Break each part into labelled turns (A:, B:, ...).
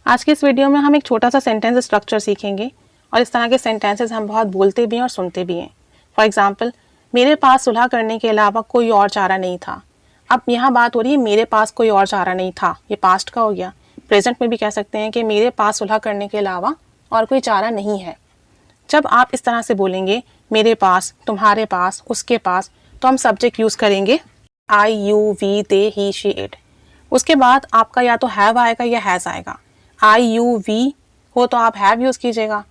A: आज के इस वीडियो में हम एक छोटा सा सेंटेंस स्ट्रक्चर सीखेंगे और इस तरह के सेंटेंसेस हम बहुत बोलते भी हैं और सुनते भी हैं। फॉर एग्जाम्पल, मेरे पास सुलह करने के अलावा कोई और चारा नहीं था। अब यहाँ बात हो रही है मेरे पास कोई और चारा नहीं था, ये पास्ट का हो गया। प्रेजेंट में भी कह सकते हैं कि मेरे पास सुलह करने के अलावा और कोई चारा नहीं है। जब आप इस तरह से बोलेंगे मेरे पास, तुम्हारे पास, उसके पास, तो हम सब्जेक्ट यूज़ करेंगे I, you, we, they, he, she, it. उसके बाद आपका या तो हैव आएगा या हैज़ आएगा। आई, यू, वी हो तो आप हैव यूज़ कीजिएगा,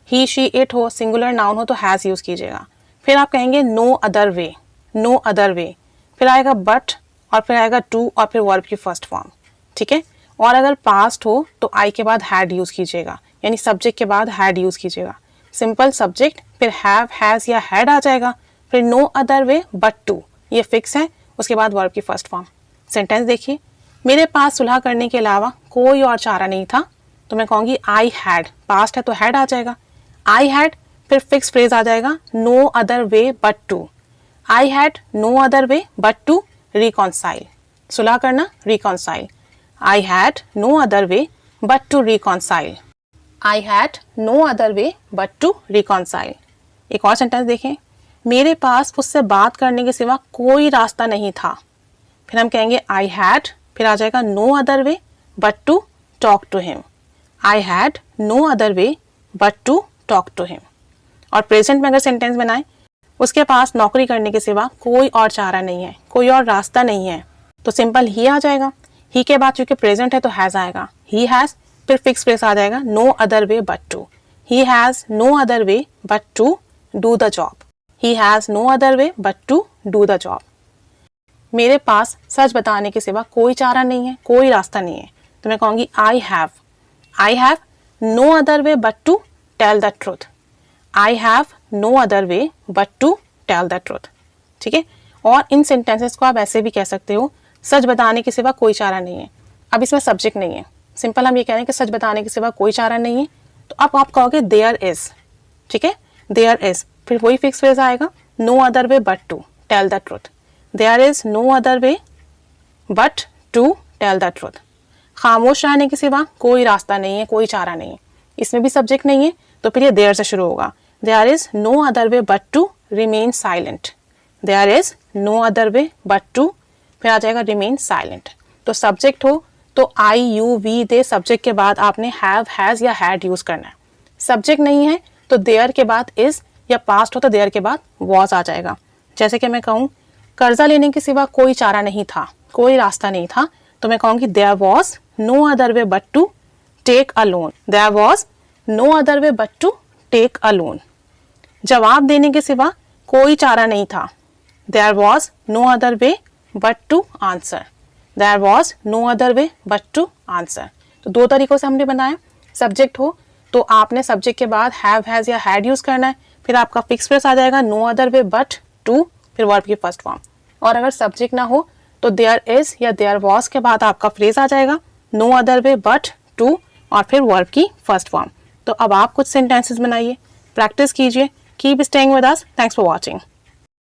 A: ही, शी, इट हो, सिंगुलर नाउन हो तो हैज़ यूज़ कीजिएगा। फिर आप कहेंगे no other way, no other way, फिर आएगा बट और फिर आएगा टू और फिर वर्ब की फर्स्ट फॉर्म। ठीक है। और अगर पास्ट हो तो आई के बाद हैड यूज़ कीजिएगा, यानी सब्जेक्ट के बाद हैड यूज़ कीजिएगा। सिंपल सब्जेक्ट, फिर हैव, हैज़ या हैड आ जाएगा, फिर no other way but to, ये फिक्स है। उसके बाद वर्ब की फर्स्ट फॉर्म। सेंटेंस देखिए, मेरे पास सुलह करने के अलावा कोई और चारा नहीं था, तो मैं कहूँगी आई हैड, पास्ट है तो हैड आ जाएगा। आई हैड, फिर फिक्स फ्रेज आ जाएगा no other way but to. I had no other way but to reconcile, सुलह करना, reconcile. I had no other way but to reconcile. I had no other way but to reconcile. एक और sentence देखें, मेरे पास उससे बात करने के सिवा कोई रास्ता नहीं था। फिर हम कहेंगे आई हैड, फिर आ जाएगा no other way but to talk to him. I had no other way but to talk to him. और प्रेजेंट में अगर सेंटेंस बनाए, उसके पास नौकरी करने के सिवा कोई और चारा नहीं है, कोई और रास्ता नहीं है, तो सिंपल ही आ जाएगा। ही के बाद चूंकि प्रेजेंट है तो हैज़ आएगा, ही हैज़, फिर फिक्स फ्रेज आ जाएगा no other way but to. He has no other way but to do the job. He has no other way but to do the job. मेरे पास सच बताने के सिवा कोई चारा नहीं है, कोई रास्ता नहीं है, तो मैं कहूँगी I have no other way but to tell the truth. I have no other way but to tell the truth. ठीक है। और इन सेंटेंसेस को आप ऐसे भी कह सकते हो, सच बताने के सिवा कोई चारा नहीं है। अब इसमें सब्जेक्ट नहीं है, सिंपल हम ये कह रहे हैं कि सच बताने के सिवा कोई चारा नहीं है, तो अब आप कहोगे देयर इज। ठीक है, देयर इज, फिर वही फिक्स फ्रेज आएगा no other way but to tell the truth. There is no other way but to tell the truth. खामोश रहने के सिवा कोई रास्ता नहीं है, कोई चारा नहीं है, इसमें भी सब्जेक्ट नहीं है, तो फिर ये देयर से शुरू होगा। There is no other way but to remain silent. There is no other way but to, फिर आ जाएगा रिमेन साइलेंट। तो सब्जेक्ट हो तो I, you, we, they, subject के बाद आपने हैव, हैज़ या हैड यूज़ करना है। सब्जेक्ट नहीं है तो देयर के बाद इज, या पास्ट हो तो देयर के बाद वॉज आ जाएगा। जैसे कि मैं कहूँ कर्जा लेने के सिवा कोई चारा नहीं था, कोई रास्ता नहीं था, तो मैं कहूँगी there was no other way but to take a loan. There was no other way but to take a loan. जवाब देने के सिवा कोई चारा नहीं था। There was no other way but to answer. There was no other way but to answer. तो दो तरीकों से हमने बनाया। सब्जेक्ट हो तो आपने सब्जेक्ट के बाद हैव, हैज़ या हैड यूज़ करना है, फिर आपका फिक्स फ्रेज आ जाएगा no other way but to, फिर वर्ब की फर्स्ट फॉर्म। और अगर सब्जेक्ट ना हो तो देयर इज या देयर वॉज के बाद आपका फ्रेज आ जाएगा no other way but to और फिर वर्ब की फर्स्ट फॉर्म। तो अब आप कुछ सेंटेंसेस बनाइए, प्रैक्टिस कीजिए। Keep staying with us. Thanks for watching.